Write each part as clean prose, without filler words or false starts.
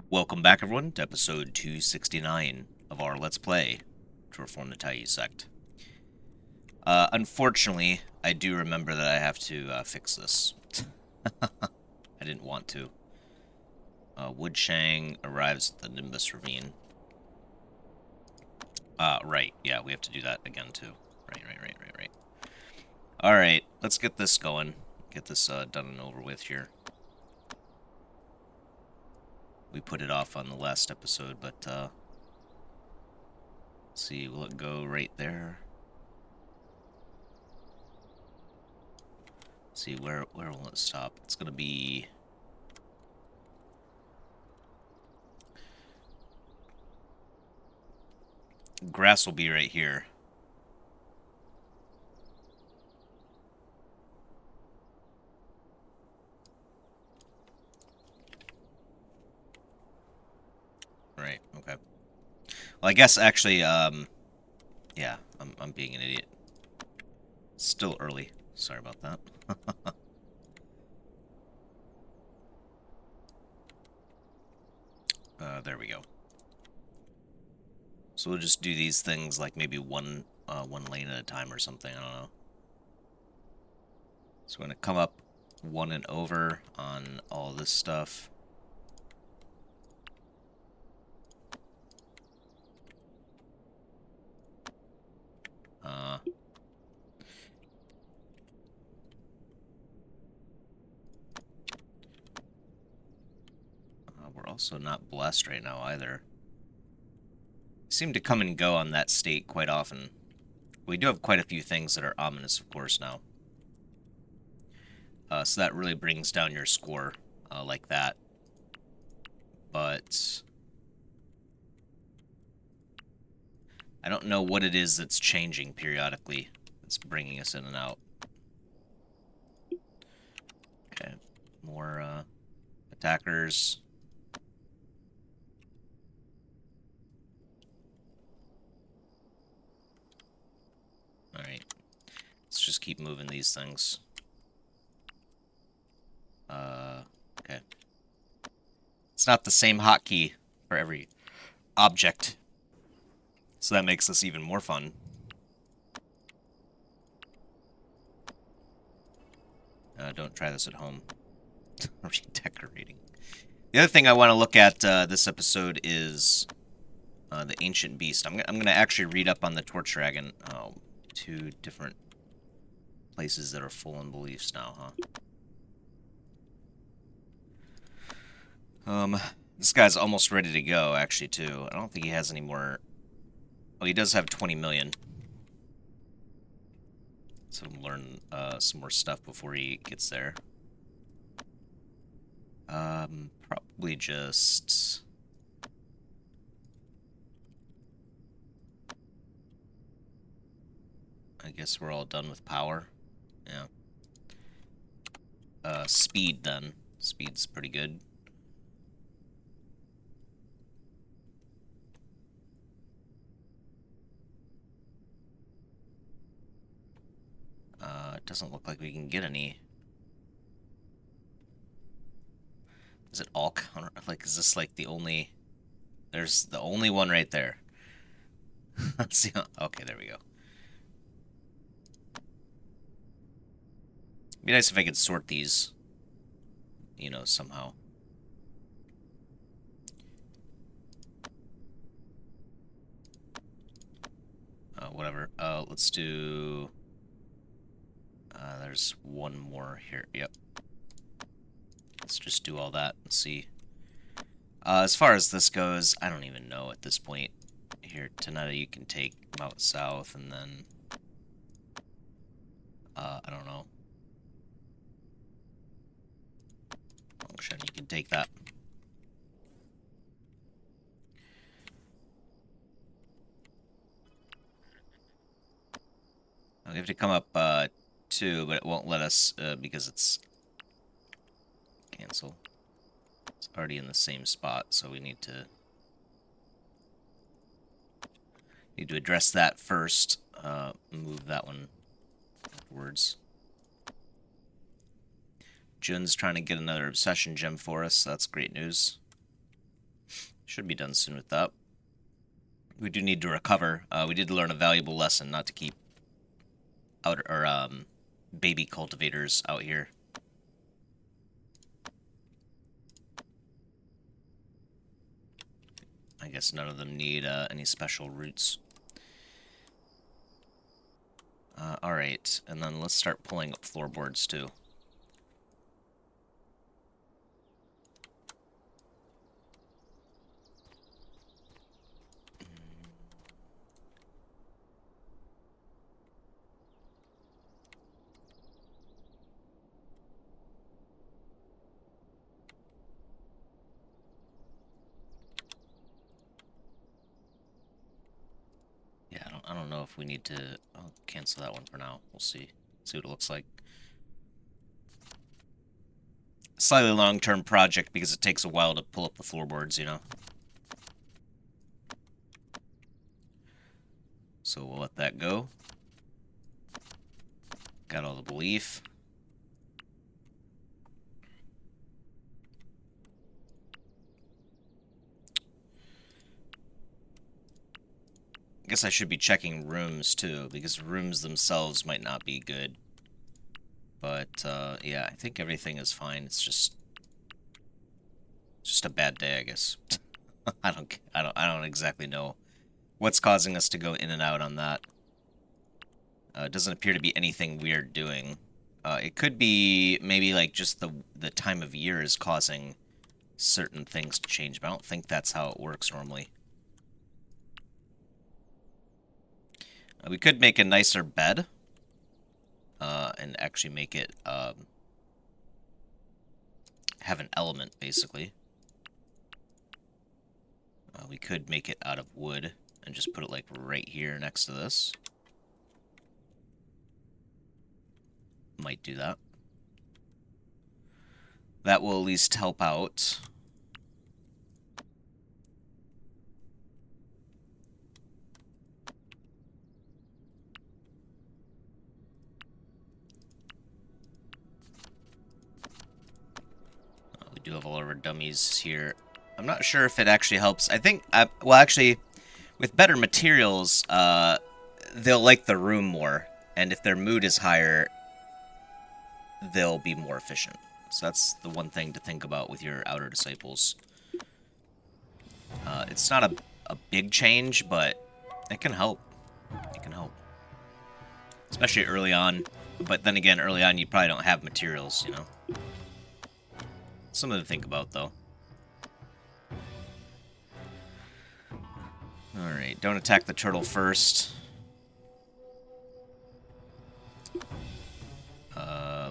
Welcome back, everyone, to episode 269 of our Let's Play to reform the Taiyi Sect. Unfortunately, I do remember that I have to fix this. I didn't want to. Woodshang arrives at the Nimbus Ravine. Right. Yeah, we have to do that again, too. Right. Alright, let's get this going. Get this done and over with here. We put it off on the last episode, but, let's see, will it go right there? Let's see, where will it stop? It's gonna be... Grass will be right here. Right, okay. Well, I guess actually, yeah, I'm being an idiot. Still early. Sorry about that. There we go. So we'll just do these things like maybe one lane at a time or something, I don't know. So we're gonna come up one and over on all this stuff. We're also not blessed right now either. Seem to come and go on that state quite often. We do have quite a few things that are ominous, of course, now. So that really brings down your score like that. But I don't know what it is that's changing periodically. That's bringing us in and out. Okay, more attackers. Alright, let's just keep moving these things. Okay. It's not the same hotkey for every object. So that makes this even more fun. Don't try this at home. Redecorating. The other thing I want to look at this episode is the Ancient Beast. I'm going to actually read up on the Torch Dragon. Oh, two different places that are full in beliefs now, huh? This guy's almost ready to go, actually, too. I don't think he has any more... Oh, he does have 20 million. So learn some more stuff before he gets there. Probably just... I guess we're all done with power. Yeah. Speed, then. Speed's pretty good. It doesn't look like we can get any. Is it all counter? Like, is this like the only... There's the only one right there. Let's see. Okay, there we go. It'd be nice if I could sort these, you know, somehow. Whatever. Let's do... there's one more here. Yep. Let's just do all that and see. As far as this goes, I don't even know at this point. Here, Tanetta, you can take them out south, and then... I don't know. Longshan, you can take that. We have to come up, too, but it won't let us, because it's... Cancel. It's already in the same spot, so we need to... Need to address that first. Move that one afterwards. Jun's trying to get another obsession gem for us. So that's great news. Should be done soon with that. We do need to recover. We did learn a valuable lesson not to keep baby cultivators out here. I guess none of them need any special roots. Alright, and then let's start pulling up floorboards too. Yeah, I don't know if we need to... I'll cancel that one for now. We'll see. See what it looks like. Slightly long-term project because it takes a while to pull up the floorboards, you know? So we'll let that go. Got all the belief. I guess I should be checking rooms too, because rooms themselves might not be good. But yeah, I think everything is fine. It's just a bad day, I guess. I don't exactly know what's causing us to go in and out on that. It doesn't appear to be anything weird doing. It could be maybe like just the time of year is causing certain things to change, but I don't think that's how it works normally. We could make a nicer bed, and actually make it have an element, basically. We could make it out of wood and just put it like right here next to this. Might do that. That will at least help out. We do have all of our dummies here. I'm not sure if it actually helps. I think, well, actually, with better materials, they'll like the room more. And if their mood is higher, they'll be more efficient. So that's the one thing to think about with your outer disciples. It's not a big change, but it can help. It can help. Especially early on. But then again, early on, you probably don't have materials, you know? Something to think about, though. Alright, don't attack the turtle first.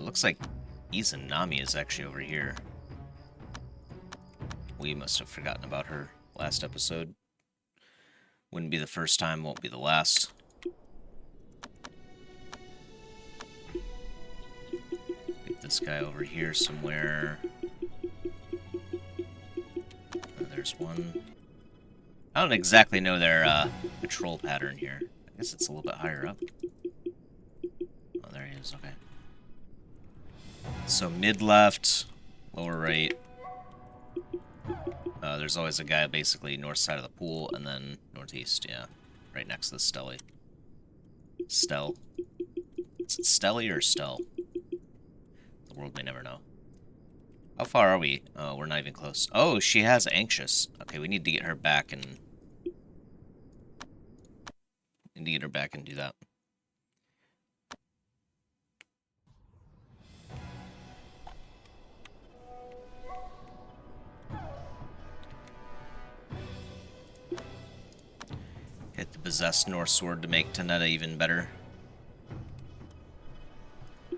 Looks like Izanami is actually over here. We must have forgotten about her last episode. Wouldn't be the first time, won't be the last. Get this guy over here somewhere. There's one. I don't exactly know their patrol pattern here. I guess it's a little bit higher up. Oh, there he is, okay. So mid-left, lower right. There's always a guy basically north side of the pool, and then northeast, yeah. Right next to the Stelly. Stell. Is it Stelly or Stell? The world may never know. How far are we? Oh, we're not even close. Oh, she has Anxious. Okay, we need to get her back and... need to get her back and do that. Hit the Possessed North Sword to make Tanetta even better. I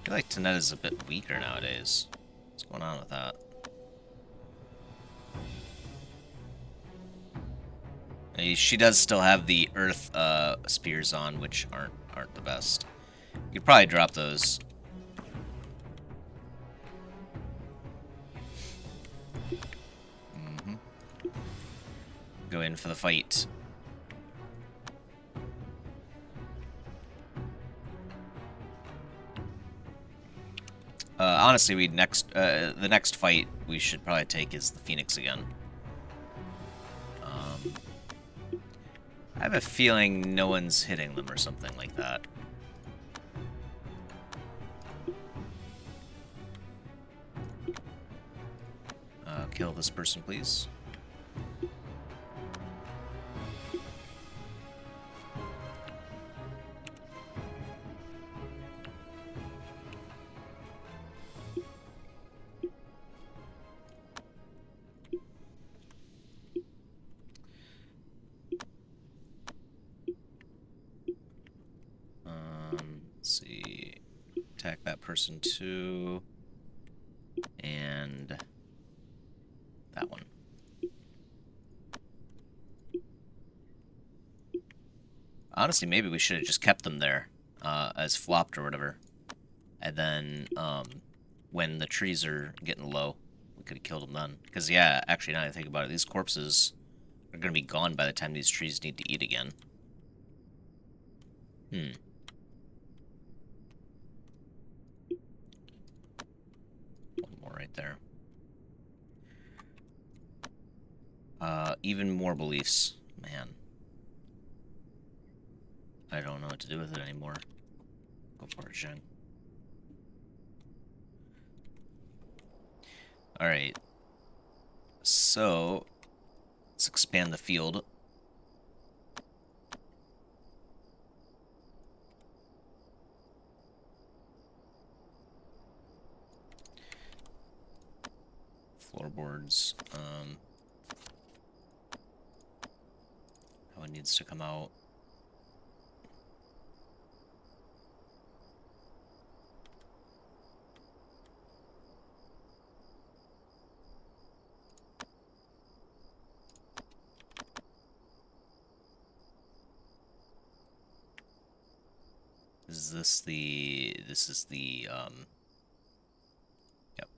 feel like Tanetta's a bit weaker nowadays. What's going on with that? She does still have the Earth spears on, which aren't the best. You could probably drop those. Go in for the fight. honestly, the next fight we should probably take is the Phoenix again. I have a feeling no one's hitting them or something like that. Kill this person, please. Let's see. Attack that person too. And that one. Honestly, maybe we should have just kept them there as flopped or whatever. And then when the trees are getting low, we could have killed them then. Because, yeah, actually, now that I think about it, these corpses are going to be gone by the time these trees need to eat again. One more right there. Even more beliefs. Man. I don't know what to do with it anymore. Go for it, Zheng. Alright. So, let's expand the field. Floorboards. How it needs to come out. This is the, yep.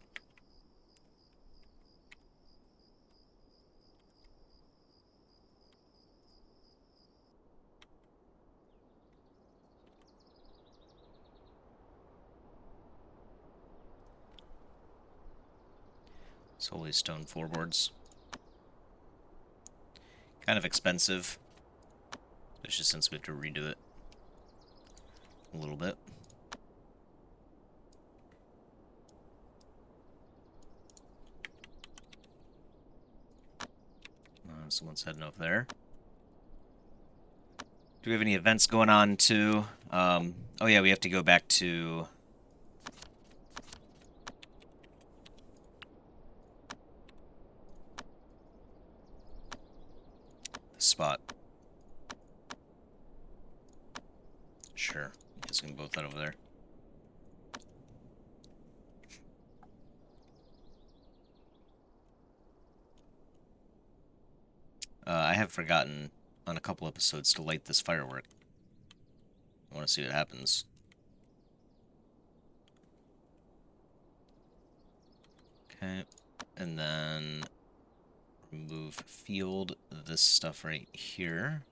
Solely stone floorboards. Kind of expensive, especially since we have to redo it a little bit. Someone's heading over there. Do we have any events going on too? Oh yeah, we have to go back to the spot. Sure, you guys can both head over there. I have forgotten on a couple episodes to light this firework. I want to see what happens. Okay, and then remove field, this stuff right here.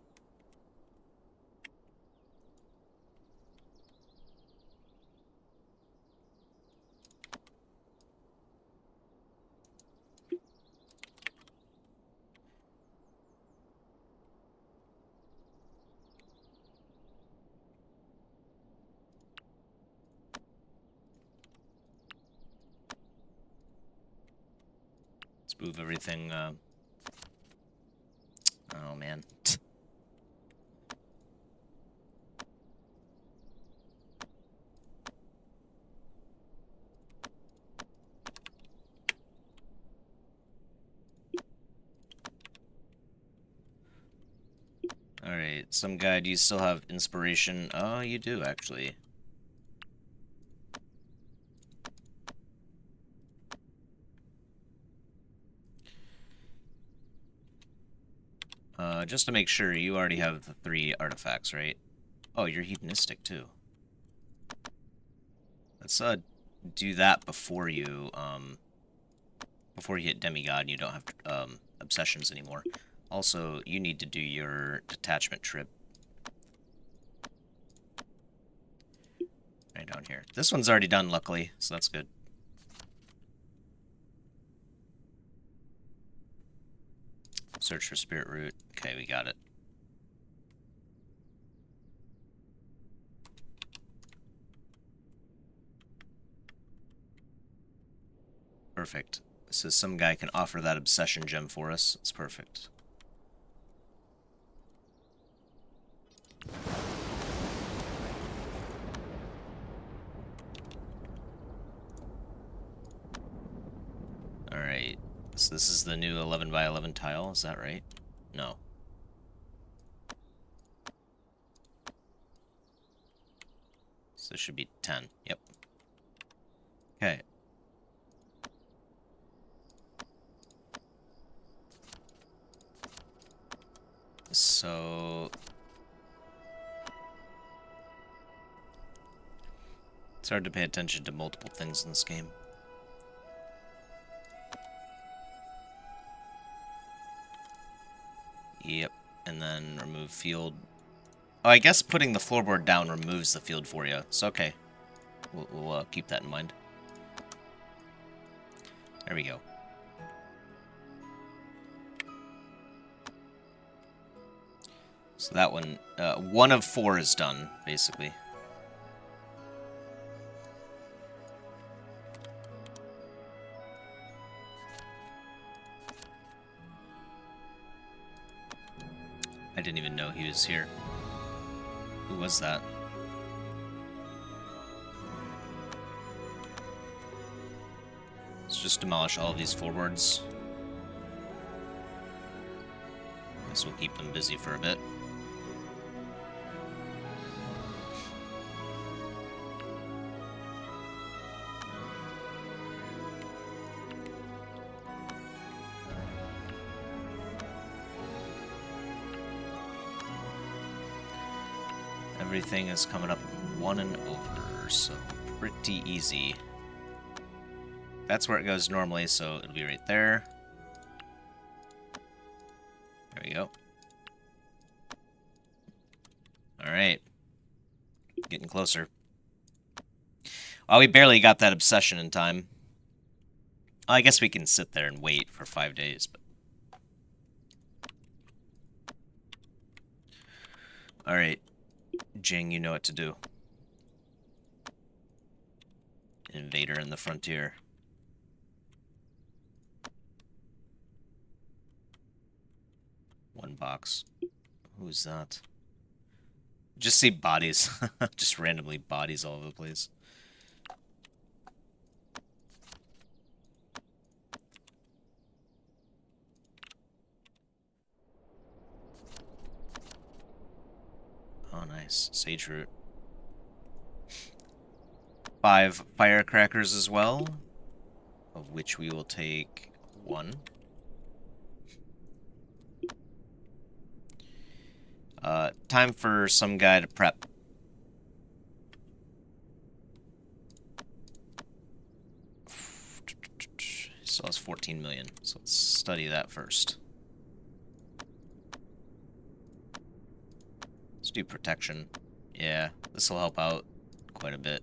Let's move everything, oh man. Alright, some guy, do you still have inspiration? Oh, you do, actually. Just to make sure, you already have the 3 artifacts, right? Oh, you're hedonistic, too. Let's, do that before you hit demigod and you don't have, obsessions anymore. Also, you need to do your detachment trip. Right down here. This one's already done, luckily, so that's good. Search for spirit root. Okay, we got it. Perfect. So some guy can offer that obsession gem for us. It's perfect. Alright. So this is the new 11 by 11 tile, is that right? No. So this should be 10. Yep. Okay. So it's hard to pay attention to multiple things in this game. Yep. And then remove field. Oh, I guess putting the floorboard down removes the field for you. So, okay. We'll keep that in mind. There we go. So that one, 1 of 4 is done, basically. I didn't even know he was here. Who was that? Let's just demolish all of these floorboards. Guess we'll keep them busy for a bit. Everything is coming up 1 and over, so pretty easy. That's where it goes normally, so it'll be right there. There we go. Alright. Getting closer. Oh, we barely got that obsession in time. I guess we can sit there and wait for 5 days, but... Alright. Jing, you know what to do. Invader in the frontier. One box. Who's that? Just see bodies. Just randomly bodies all over the place. Oh, nice. Sage root. 5 firecrackers as well, of which we will take 1. Time for some guy to prep. Still has 14 million, so let's study that first. Let's do protection. Yeah, this will help out quite a bit.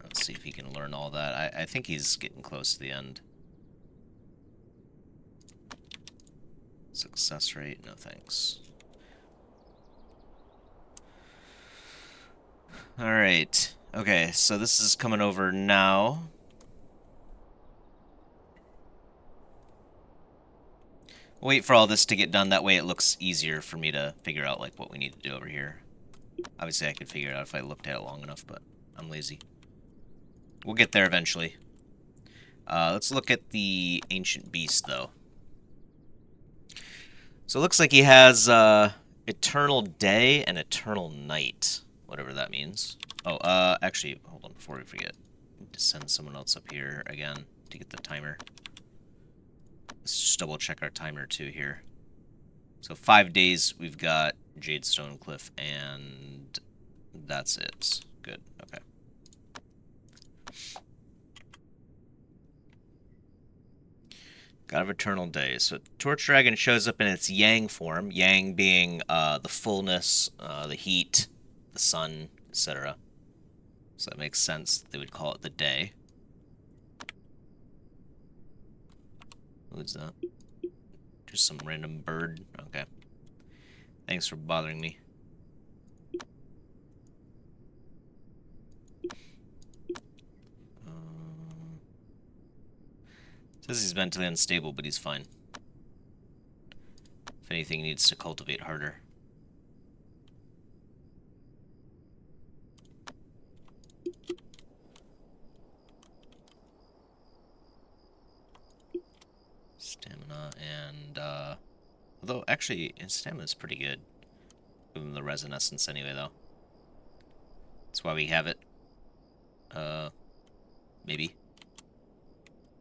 Let's see if he can learn all that. I think he's getting close to the end. Success rate, no thanks. Alright. Okay, so this is coming over now. Wait for all this to get done, that way it looks easier for me to figure out like what we need to do over here. Obviously I could figure it out if I looked at it long enough, but I'm lazy. We'll get there eventually. Let's look at the Ancient Beast, though. So it looks like he has Eternal Day and Eternal Night, whatever that means. Oh, actually, hold on, before we forget, I need to send someone else up here again to get the timer. Let's just double check our timer too here. So 5 days, we've got Jadestone Cliff, and that's it. Good, okay. God of Eternal Day. So Torch Dragon shows up in its Yang form. Yang being the fullness, the heat, the sun, etc. So that makes sense. They would call it the day. Who's that? Just some random bird. Okay. Thanks for bothering me. Says he's mentally unstable, but he's fine. If anything, he needs to cultivate harder. Stamina and, although, actually, his stamina is pretty good. Give him the resin essence anyway, though. That's why we have it. Maybe.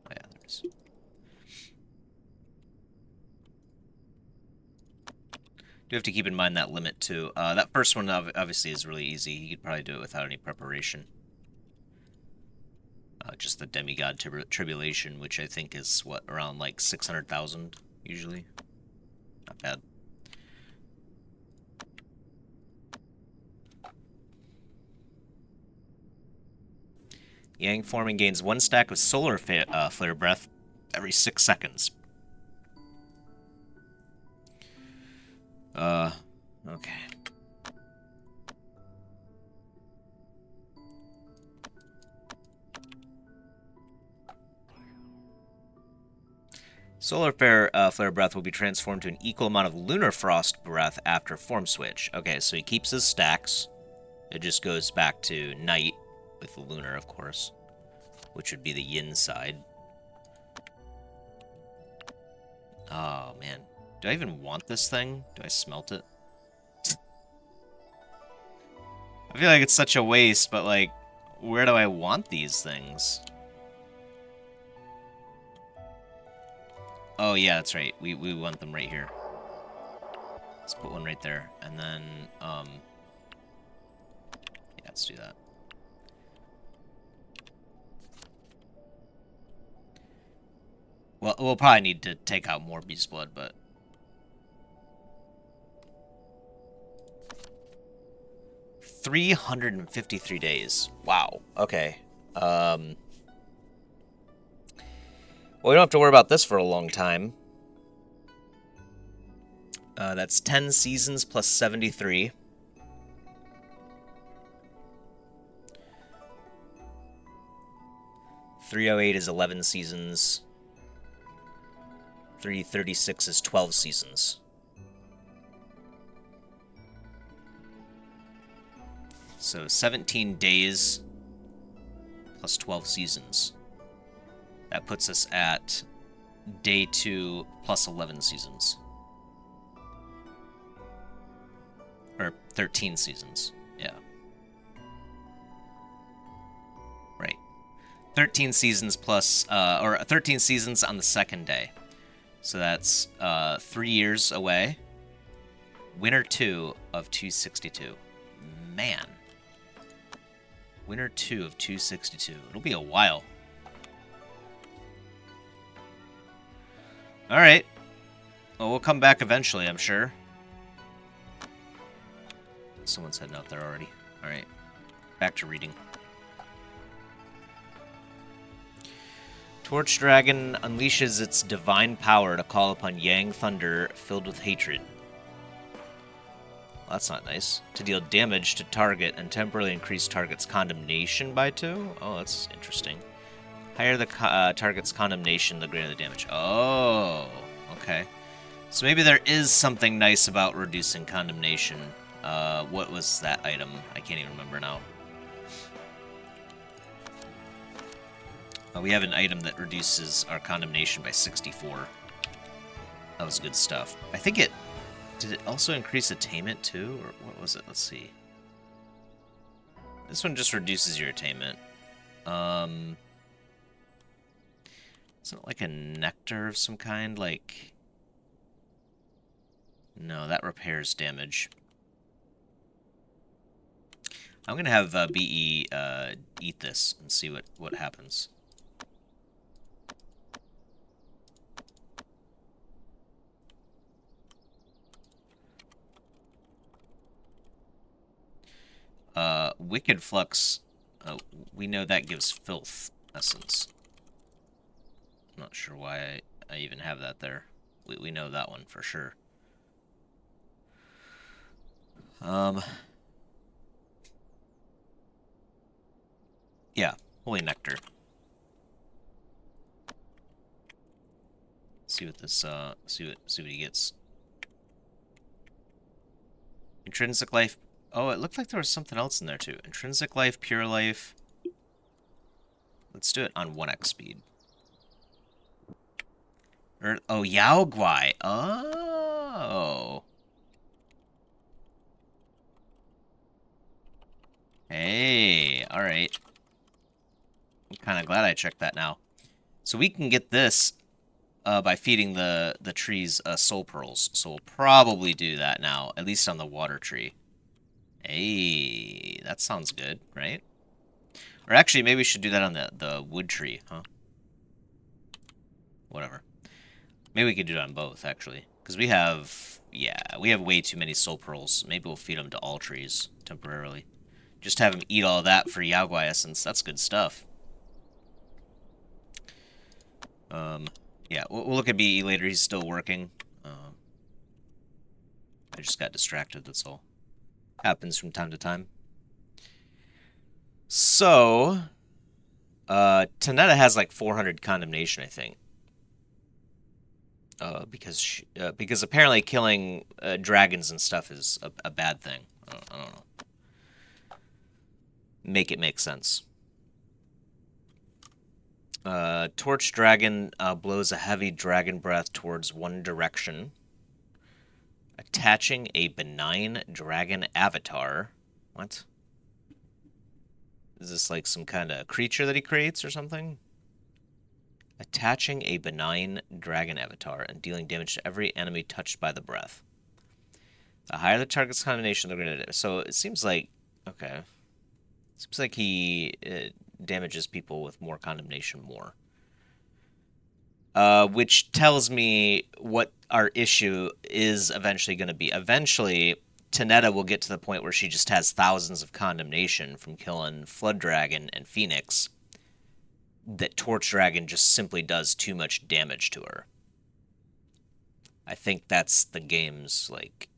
Oh, yeah, there it is. Do have to keep in mind that limit, too. That first one, obviously, is really easy. You could probably do it without any preparation. Just the Demigod Tribulation, which I think is, what, around, like, 600,000, usually? Not bad. Yang forming gains 1 stack of solar flare breath every 6 seconds. Okay. Solar flare breath will be transformed to an equal amount of lunar frost breath after form switch. Okay, so he keeps his stacks. It just goes back to night with the lunar, of course, which would be the yin side. Oh, man. Do I even want this thing? Do I smelt it? I feel like it's such a waste, but, like, where do I want these things? Oh, yeah, that's right. We want them right here. Let's put one right there. And then, yeah, let's do that. Well, we'll probably need to take out more beast blood, but... 353 days. Wow. Okay. Well, we don't have to worry about this for a long time. That's 10 seasons plus 73. .308 is 11 seasons. 336 is 12 seasons. So 17 days plus 12 seasons. That puts us at day 2 plus 11 seasons. Or 13 seasons, yeah. Right. 13 seasons plus, or 13 seasons on the second day. So that's 3 years away. Winter 2 of 262. Man. Winter 2 of 262. It'll be a while. Alright. Well, we'll come back eventually, I'm sure. Someone's heading out there already. Alright. Back to reading. Torch Dragon unleashes its divine power to call upon Yang Thunder filled with hatred. Well, that's not nice. To deal damage to target and temporarily increase target's condemnation by 2? Oh, that's interesting. Higher the target's condemnation, the greater the damage. Oh, okay. So maybe there is something nice about reducing condemnation. What was that item? I can't even remember now. We have an item that reduces our condemnation by 64. That was good stuff. I think it... Did it also increase attainment too? Or what was it? Let's see. This one just reduces your attainment. Isn't it like a nectar of some kind? Like... No, that repairs damage. I'm gonna have BE eat this and see what happens. Wicked Flux, we know that gives filth essence. I'm not sure why I even have that there. We know that one for sure. Yeah, Holy Nectar. See what this see what he gets. Intrinsic life. Oh, it looked like there was something else in there too. Intrinsic life, pure life. Let's do it on 1x speed. Oh, Yao Guai. Oh. Hey, alright. I'm kind of glad I checked that now. So we can get this by feeding the trees soul pearls. So we'll probably do that now, at least on the water tree. Hey, that sounds good, right? Or actually, maybe we should do that on the wood tree, huh? Whatever. Maybe we could do it on both, actually. Because we have, yeah, we have way too many soul pearls. Maybe we'll feed them to all trees temporarily. Just have them eat all that for Yaguai essence. That's good stuff. Yeah, we'll look at BE later. He's still working. I just got distracted, that's all. Happens from time to time. So, Tanetta has like 400 condemnation, I think. Because apparently killing dragons and stuff is a bad thing. I don't know. Make it make sense. Torch Dragon blows a heavy dragon breath towards one direction, attaching a benign dragon avatar. What? Is this like some kind of creature that he creates or something? Attaching a benign dragon avatar and dealing damage to every enemy touched by the breath. The higher the target's combination, they're going to... So it seems like... Okay. Seems like he damages people with more condemnation more. Which tells me what our issue is eventually going to be. Eventually, Tanetta will get to the point where she just has thousands of condemnation from killing Flood Dragon and Phoenix. That Torch Dragon just simply does too much damage to her. I think that's the game's, like,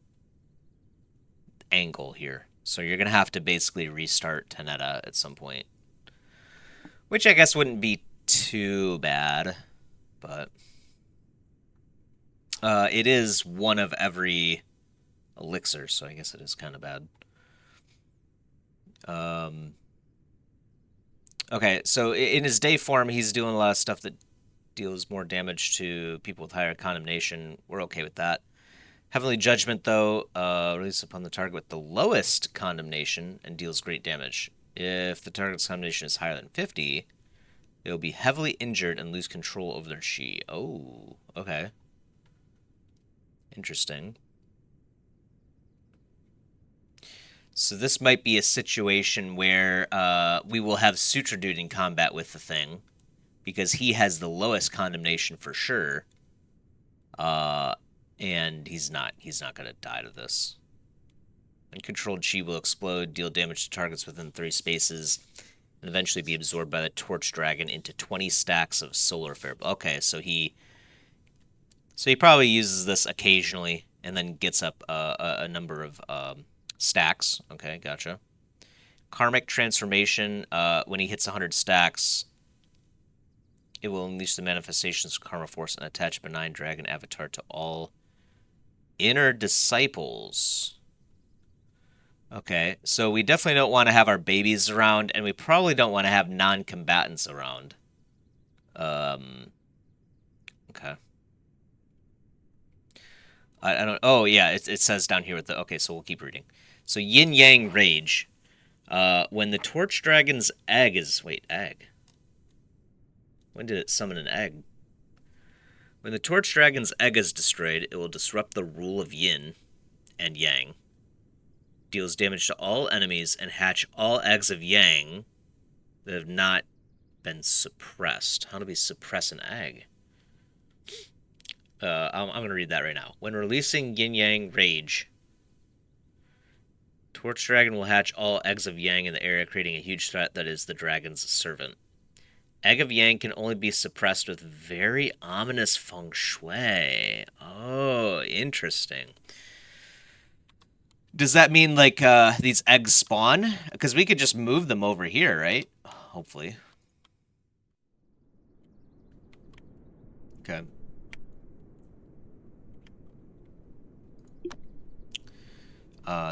angle here. So you're going to have to basically restart Tanetta at some point. Which I guess wouldn't be too bad. But it is one of every elixir, so I guess it is kind of bad. Okay, so in his day form, he's doing a lot of stuff that deals more damage to people with higher condemnation. We're okay with that. Heavenly Judgment, though, released upon the target with the lowest condemnation and deals great damage. If the target's condemnation is higher than 50, they will be heavily injured and lose control over their chi. Oh, okay. Interesting. So this might be a situation where we will have Sutra Dude in combat with the thing, because he has the lowest condemnation for sure. And he's not going to die to this. Uncontrolled chi will explode, deal damage to targets within 3 spaces, and eventually be absorbed by the Torch Dragon into 20 stacks of Solar Flare. Okay, so he probably uses this occasionally and then gets up a number of stacks. Okay, gotcha. Karmic Transformation, when he hits 100 stacks, it will unleash the manifestations of Karma Force and attach benign dragon avatar to all inner disciples. Okay, so we definitely don't want to have our babies around, and we probably don't want to have non-combatants around. Okay. I don't... Oh, yeah, it says down here with the... Okay, so we'll keep reading. So Yin-Yang Rage. When the Torch Dragon's egg is... Wait, egg? When did it summon an egg? When the Torch Dragon's egg is destroyed, it will disrupt the rule of Yin and Yang. Deals damage to all enemies and hatch all eggs of Yang that have not been suppressed. How do we suppress an egg? I'm going to read that right now. When releasing Yin Yang Rage, Torch Dragon will hatch all eggs of Yang in the area, creating a huge threat that is the dragon's servant. Egg of Yang can only be suppressed with very ominous feng shui. Oh, interesting. Does that mean, like, these eggs spawn? Because we could just move them over here, right? Hopefully. Okay.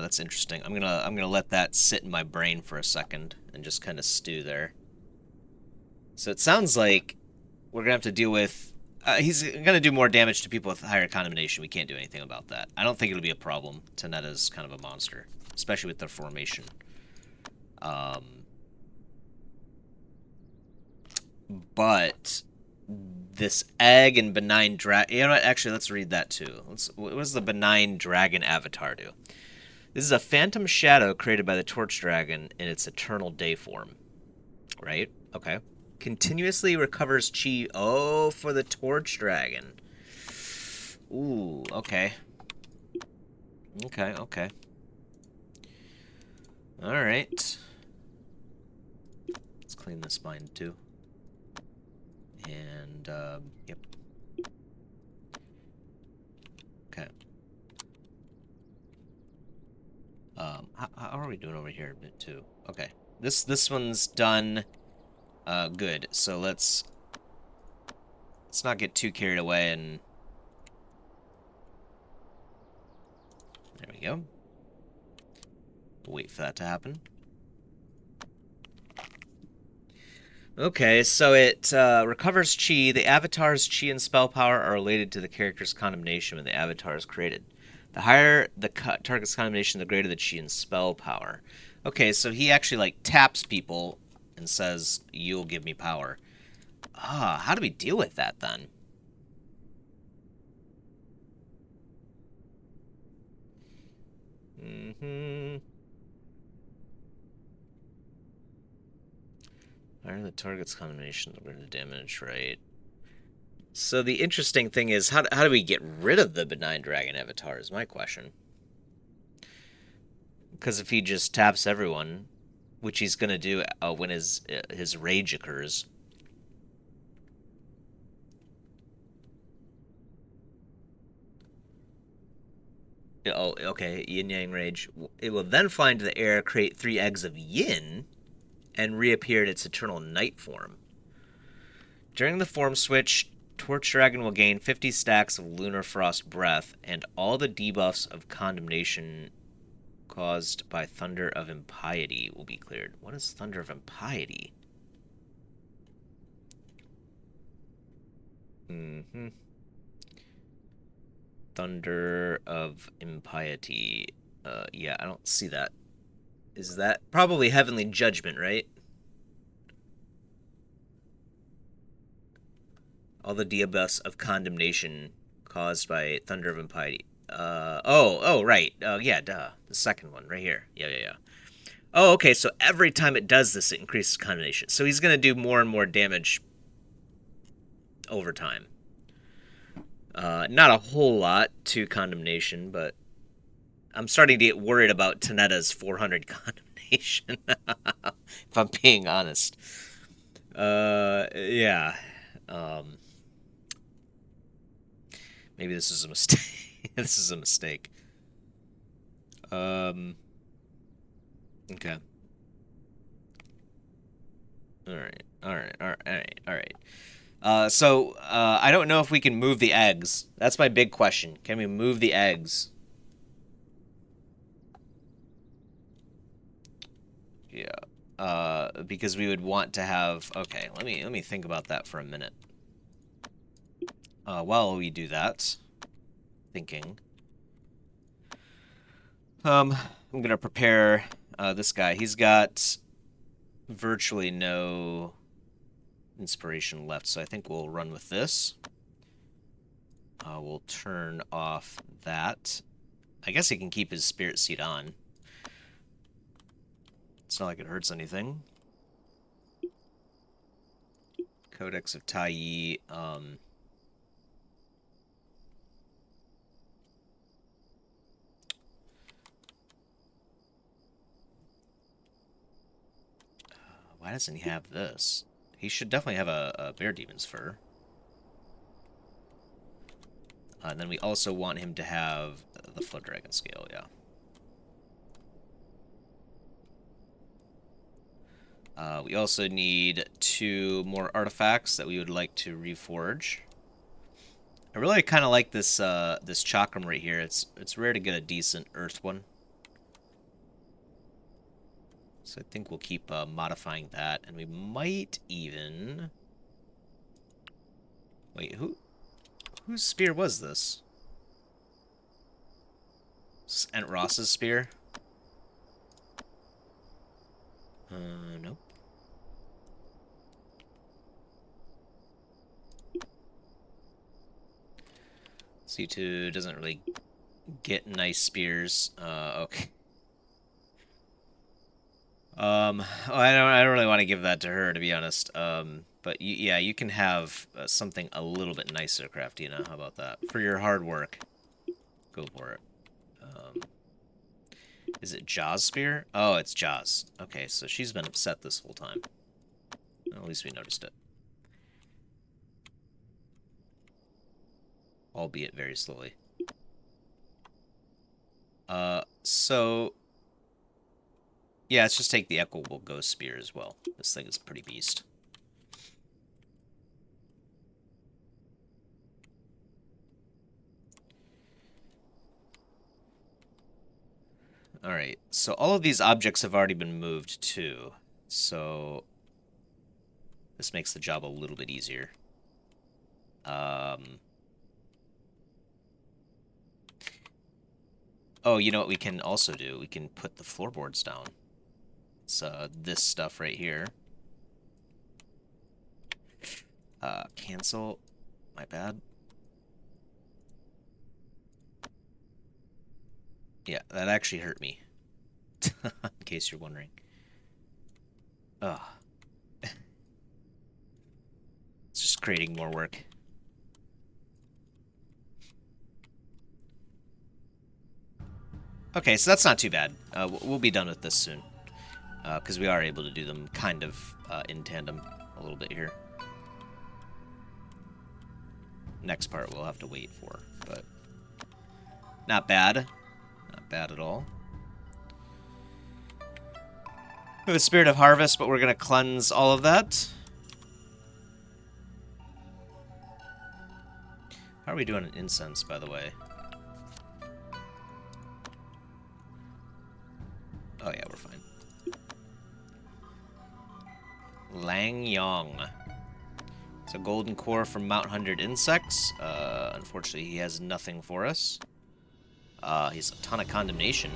That's interesting. I'm gonna let that sit in my brain for a second and just kind of stew there. So it sounds like we're gonna have to deal with. He's gonna do more damage to people with higher condemnation. We can't do anything about that. I don't think it'll be a problem. Tanetta's kind of a monster, especially with the formation. But this egg and benign dragon. You know what? Actually, let's read that too. What does the benign dragon avatar do? This is a phantom shadow created by the torch dragon in its eternal day form. Right? Okay. Continuously recovers chi. Oh, for the torch dragon. Ooh, okay. Okay. Alright. Let's clean this spine too. And, yep. Okay. How are we doing over here a bit too? Okay. This one's done. Good. So let's not get too carried away and there we go. We'll wait for that to happen. Okay, so it recovers chi. The avatar's chi and spell power are related to the character's condemnation when the avatar is created. The higher the target's condemnation, the greater the chi and spell power. Okay, so he actually, like, taps people and says, you'll give me power. How do we deal with that, then? Higher the target's condemnation, the greater the damage, right? So the interesting thing is, how do we get rid of the benign dragon avatar is my question. Because if he just taps everyone, which he's going to do when his rage occurs. Oh, okay, yin-yang rage. It will then fly into the air, create 3 eggs of yin, and reappear in its eternal night form. During the form switch, Torch Dragon will gain 50 stacks of Lunar Frost Breath, and all the debuffs of condemnation caused by Thunder of Impiety will be cleared. What is Thunder of Impiety? Thunder of Impiety. Yeah, I don't see that. Is that probably Heavenly Judgment, right? All the debuffs of condemnation caused by Thunder of Impiety. Right. Yeah, duh. The second one, right here. Yeah. Oh, okay, so every time it does this, it increases condemnation. So he's going to do more and more damage over time. Not a whole lot to condemnation, but I'm starting to get worried about Tanetta's 400 condemnation, if I'm being honest. Yeah. Maybe this is a mistake. This is a mistake. Okay. Alright. So, I don't know if we can move the eggs. That's my big question. Can we move the eggs? Yeah. Because we would want to have... Okay, let me think about that for a minute. While we do that... Thinking... I'm gonna prepare this guy. He's got virtually no inspiration left, so I think we'll run with this. We'll turn off that. I guess he can keep his spirit seed on. It's not like it hurts anything. Codex of Taiyi. Why doesn't he have this? He should definitely have a Bear Demon's Fur. And then we also want him to have the Flood Dragon Scale, yeah. We also need 2 more artifacts that we would like to reforge. I really kind of like this this chakram right here. It's rare to get a decent earth one. So I think we'll keep modifying that, and we might even... Wait, whose spear was this? Ent Ross's spear? Nope. C2 doesn't really get nice spears. Okay. I don't really want to give that to her, to be honest. But yeah, you can have something a little bit nicer, Craftina. How about that? For your hard work, go for it. Is it Jaws spear? Oh, it's Jaws. Okay, so she's been upset this whole time. Well, at least we noticed it. Albeit very slowly. So... Yeah, let's just take the Equable Ghost Spear as well. This thing is pretty beast. Alright, so all of these objects have already been moved too. So... this makes the job a little bit easier. Oh, you know what we can also do? We can put the floorboards down. It's this stuff right here. Cancel. My bad. Yeah, that actually hurt me. In case you're wondering. Ugh. It's just creating more work. Okay, so that's not too bad. We'll be done with this soon. Because we are able to do them kind of in tandem a little bit here. Next part we'll have to wait for, but not bad. Not bad at all. We have a Spirit of Harvest, but we're going to cleanse all of that. How are we doing in incense, by the way? Oh yeah, we're fine. Lang Yong. It's a golden core from Mount 100 Insects. Unfortunately, he has nothing for us. He's a ton of condemnation.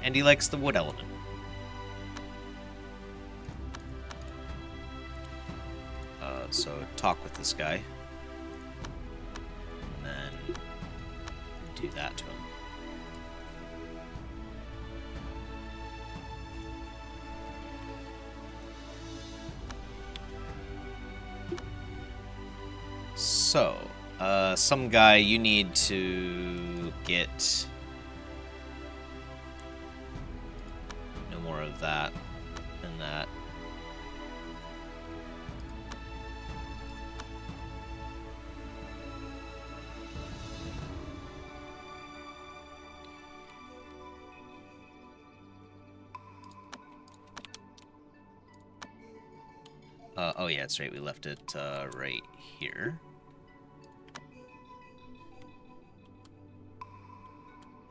And he likes the wood element. So talk with this guy. And then do that to him. So, some guy, you need to get no more of that and that. Oh yeah, that's right, we left it right here.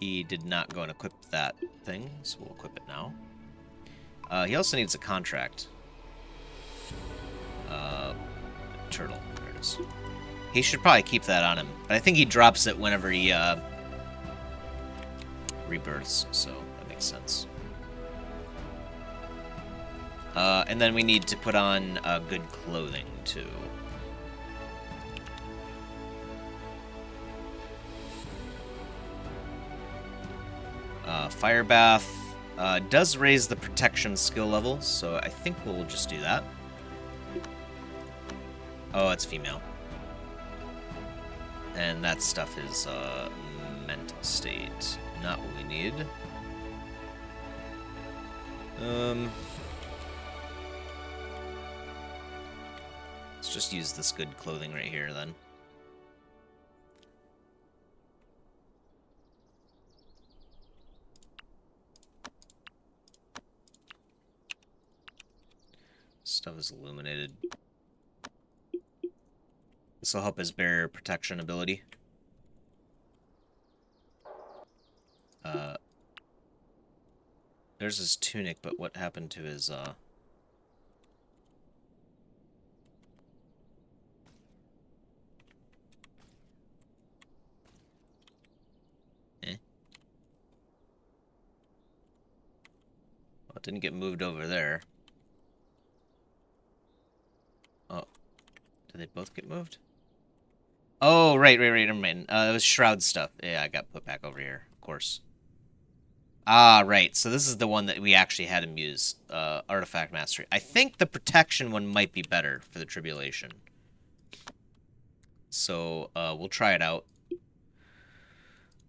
He did not go and equip that thing, so we'll equip it now. He also needs a contract. Turtle, there it is. He should probably keep that on him, but I think he drops it whenever he rebirths, so that makes sense. And then we need to put on good clothing, too. Fire Bath does raise the protection skill level, so I think we'll just do that. Oh, it's female. And that stuff is mental state. Not what we need. Let's just use this good clothing right here, then. Stuff is illuminated. This will help his barrier protection ability. There's his tunic, but what happened to his, Well, it didn't get moved over there. Oh. Did they both get moved? Oh, right, never mind. It was Shroud stuff. Yeah, I got put back over here, of course. Ah, right. So this is the one that we actually had him use. Artifact Mastery. I think the protection one might be better for the Tribulation. So, we'll try it out.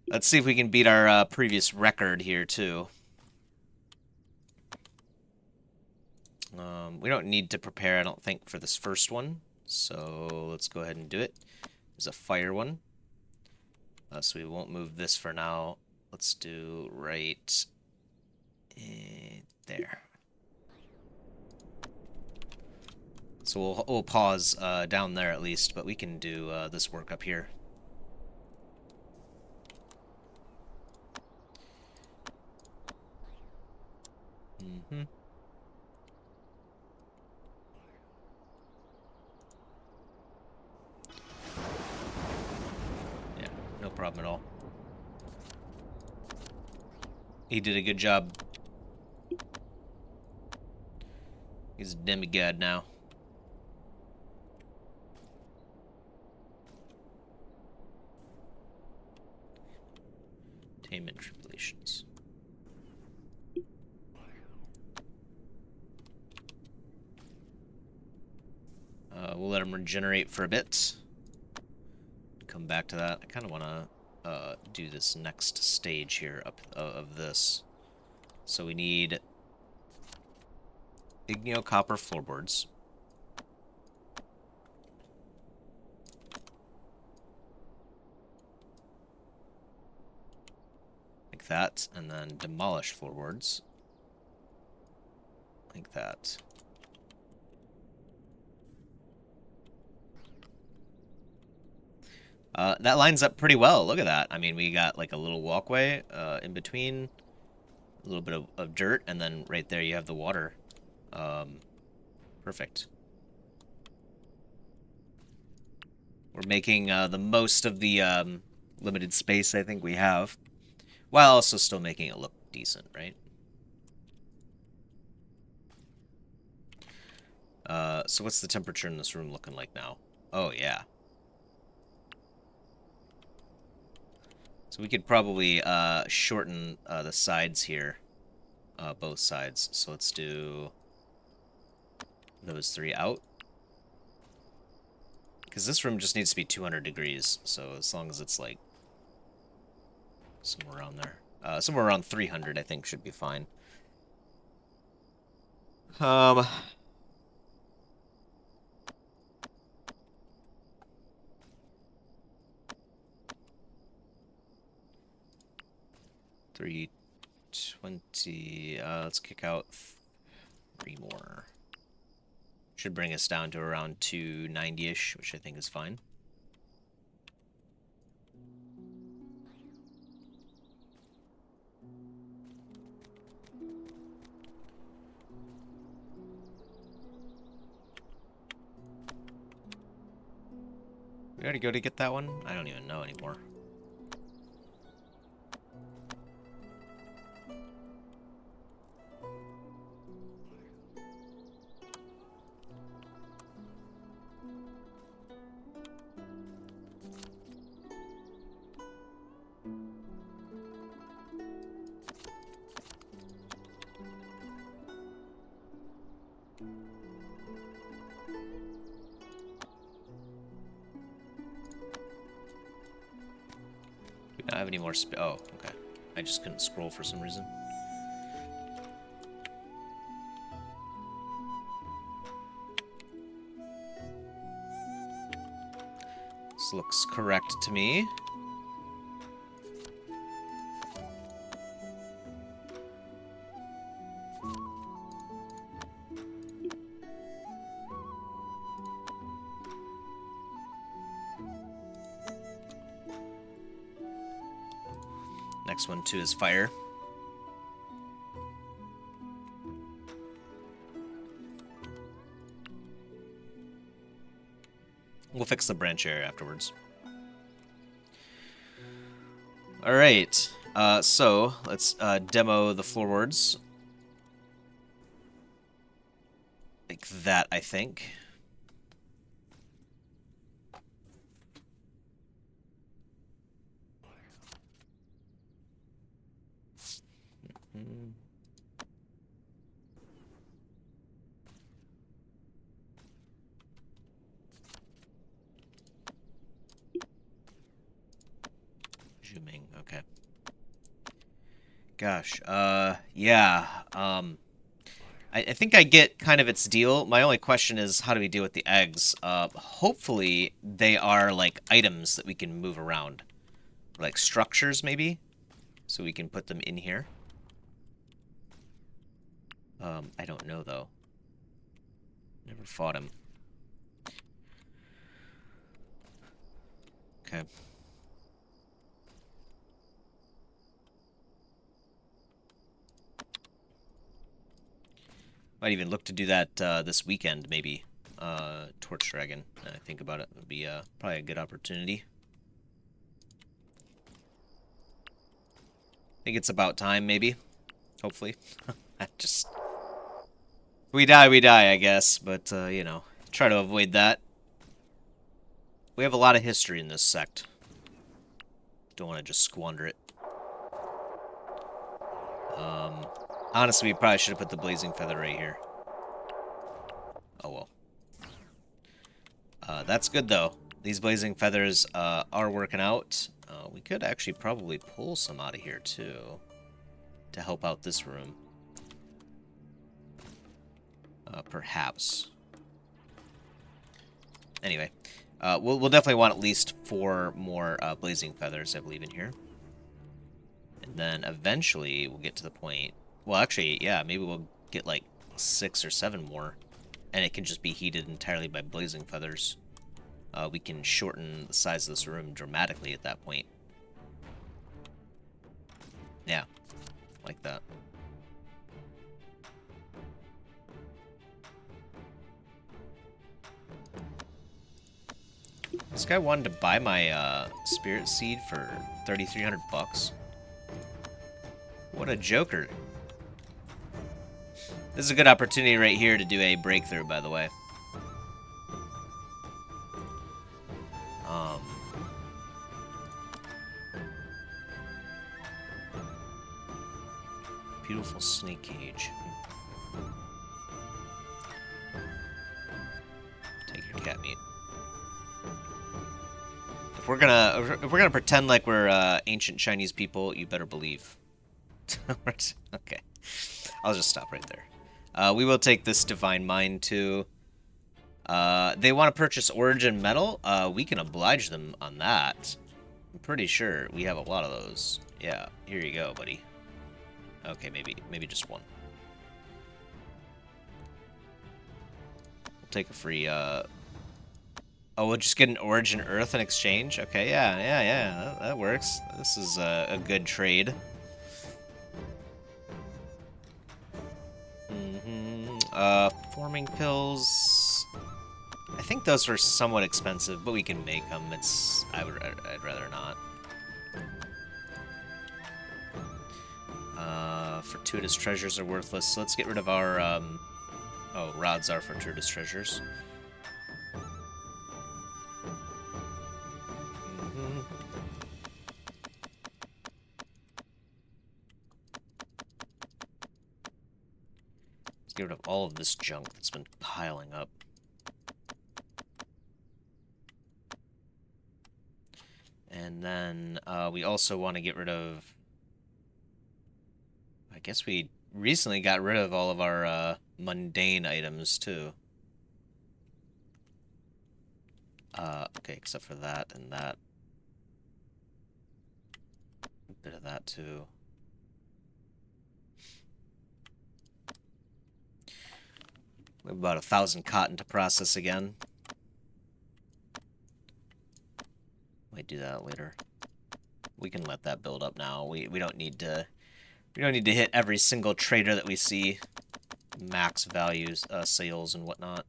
Let's see if we can beat our previous record here, too. We don't need to prepare, I don't think, for this first one. So, let's go ahead and do it. There's a fire one. So we won't move this for now. Let's do right there. So we'll pause down there at least, but we can do this work up here. Mm-hmm. Yeah, no problem at all. He did a good job. He's a demigod now. Tainment tribulations. We'll let him regenerate for a bit. Come back to that. I kind of want to do this next stage here up of this. So we need Igneo copper floorboards. Like that, and then demolish floorboards. Like that. That lines up pretty well. Look at that. I mean, we got like a little walkway in between, a little bit of dirt, and then right there you have the water. Perfect. We're making the most of the limited space I think we have, while also still making it look decent, right? So what's the temperature in this room looking like now? Oh, yeah. So we could probably shorten the sides here, both sides. So let's do those three out. Because this room just needs to be 200 degrees, so as long as it's like somewhere around there. Somewhere around 300, I think, should be fine. 320. Let's kick out 3 more. Should bring us down to around 290-ish, which I think is fine. We already go to get that one? I don't even know anymore. Do not have any more oh, okay. I just couldn't scroll for some reason. This looks correct to me. Next one, too, is fire. We'll fix the branch area afterwards. Alright, so let's demo the floorboards. Like that, I think. Zooming, okay. Gosh, yeah, I think I get kind of its deal. My only question is, how do we deal with the eggs? Hopefully they are, like, items that we can move around. Like structures, maybe? So we can put them in here. I don't know, though. Never fought him. Okay. Might even look to do that this weekend, maybe. Torch Dragon. I think about it. Would be probably a good opportunity. I think it's about time, maybe. Hopefully. Just... we die, I guess. But, you know, try to avoid that. We have a lot of history in this sect. Don't want to just squander it. Honestly, we probably should have put the Blazing Feather right here. Oh, well. That's good, though. These Blazing Feathers are working out. We could actually probably pull some out of here, too, to help out this room. Perhaps. Anyway, we'll definitely want at least 4 more Blazing Feathers, I believe, in here. And then eventually we'll get to the point... well, actually, yeah, maybe we'll get like 6 or 7 more. And it can just be heated entirely by Blazing Feathers. We can shorten the size of this room dramatically at that point. Yeah, like that. This guy wanted to buy my spirit seed for 3,300 bucks. What a joker. This is a good opportunity right here to do a breakthrough, by the way. Beautiful snake cage. Take your cat meat. If we're gonna pretend like we're ancient Chinese people, you better believe. Okay, I'll just stop right there. We will take this divine mine too. They want to purchase origin metal. We can oblige them on that. I'm pretty sure we have a lot of those. Yeah, here you go, buddy. Okay, maybe just one. We'll take a free, oh, we'll just get an origin earth in exchange? Okay, yeah, that works. This is a good trade. Forming pills... I think those were somewhat expensive, but we can make them. I'd rather not. Fortuitous treasures are worthless, so let's get rid of our, oh, rods are fortuitous treasures. Let's get rid of all of this junk that's been piling up. And then, we also want to get rid of... I guess we recently got rid of all of our, mundane items, too. Okay, except for that and that. A bit of that too. We have about 1,000 cotton to process again. Might do that later. We can let that build up now. We don't need to hit every single trader that we see. Max values, sales and whatnot.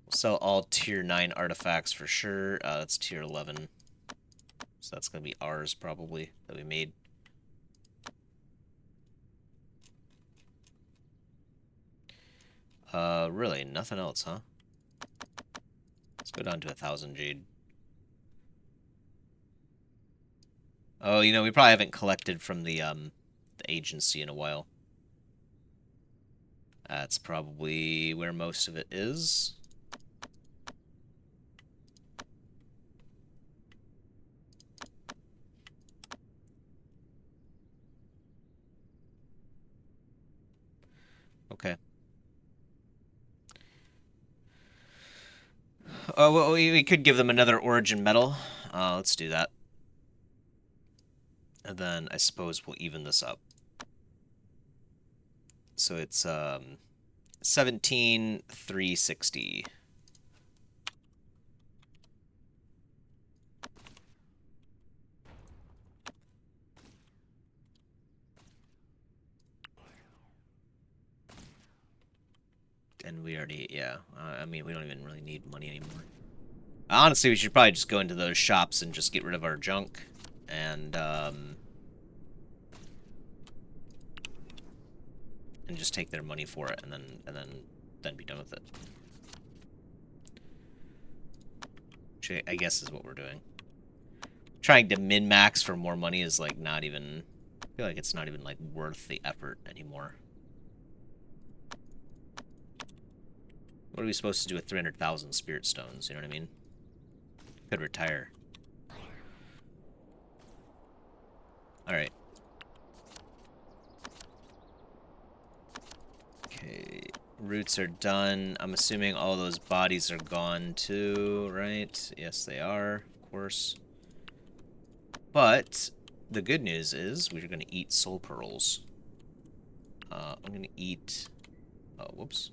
We'll sell all tier 9 artifacts for sure. That's tier 11. So that's gonna be ours probably that we made. Really, nothing else, huh? Let's go down to 1,000 jade. Oh, you know, we probably haven't collected from the agency in a while. That's probably where most of it is. Okay. Oh, well, we could give them another origin medal. Let's do that. And then I suppose we'll even this up. So it's 17,360. And we already, yeah. I mean, we don't even really need money anymore. Honestly, we should probably just go into those shops and just get rid of our junk. And just take their money for it, and then be done with it. Which I guess is what we're doing. Trying to min-max for more money is like not even... I feel like it's not even like worth the effort anymore. What are we supposed to do with 300,000 spirit stones? You know what I mean? Could retire. Alright. Okay. Roots are done. I'm assuming all those bodies are gone too, right? Yes, they are, of course. But the good news is we're going to eat soul pearls. I'm going to eat... Oh, whoops.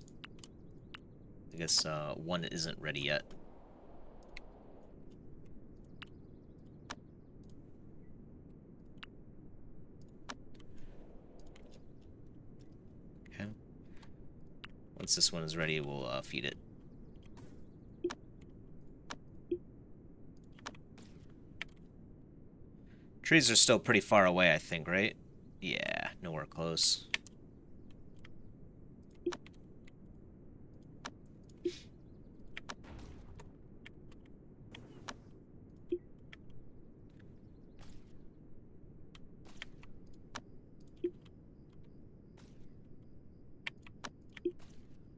I guess one isn't ready yet. Okay. Once this one is ready, we'll feed it. Trees are still pretty far away, I think, right? Yeah, nowhere close.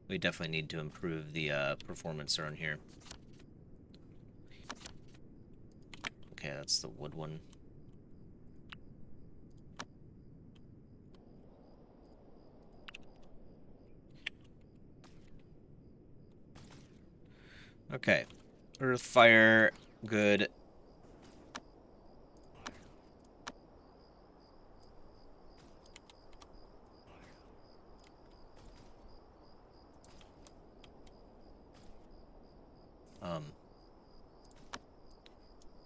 We definitely need to improve the performance around here. Okay, that's the wood one. Okay. Earth, fire, good.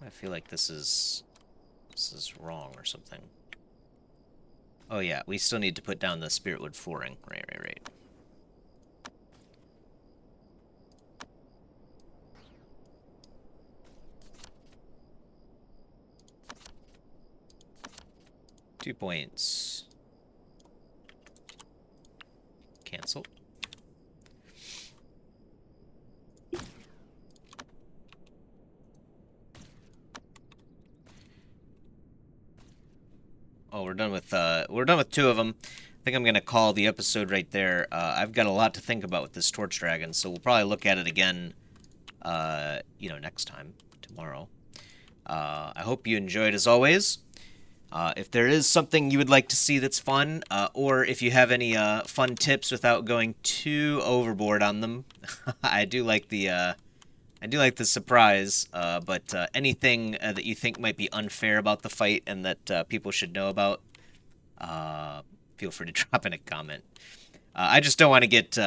I feel like this is wrong or something. Oh yeah, we still need to put down the spirit wood flooring. Right. 2 points. Cancel. Oh, we're done with 2 of them. I think I'm gonna call the episode right there. I've got a lot to think about with this torch dragon, so we'll probably look at it again, you know, next time, tomorrow. I hope you enjoyed as always. If there is something you would like to see that's fun, or if you have any fun tips without going too overboard on them, I do like the surprise. But anything that you think might be unfair about the fight and that people should know about, feel free to drop in a comment. I just don't want to get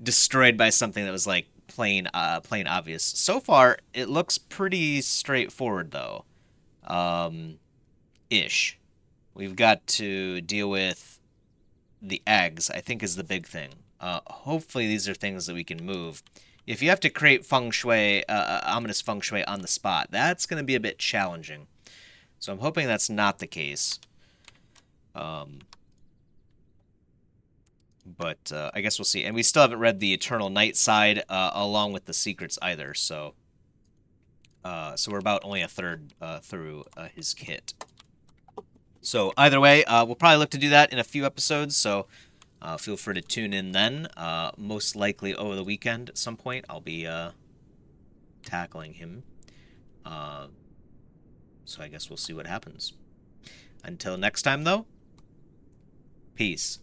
destroyed by something that was like plain obvious. So far, it looks pretty straightforward though. Ish. We've got to deal with the eggs, I think is the big thing. Hopefully these are things that we can move. If you have to create feng shui, ominous feng shui on the spot, that's going to be a bit challenging. So I'm hoping that's not the case. But I guess we'll see. And we still haven't read the Eternal Night side along with the secrets either. So we're about only a third through his kit. So either way, we'll probably look to do that in a few episodes. So feel free to tune in then. Most likely over the weekend at some point, I'll be tackling him. So I guess we'll see what happens. Until next time, though, peace.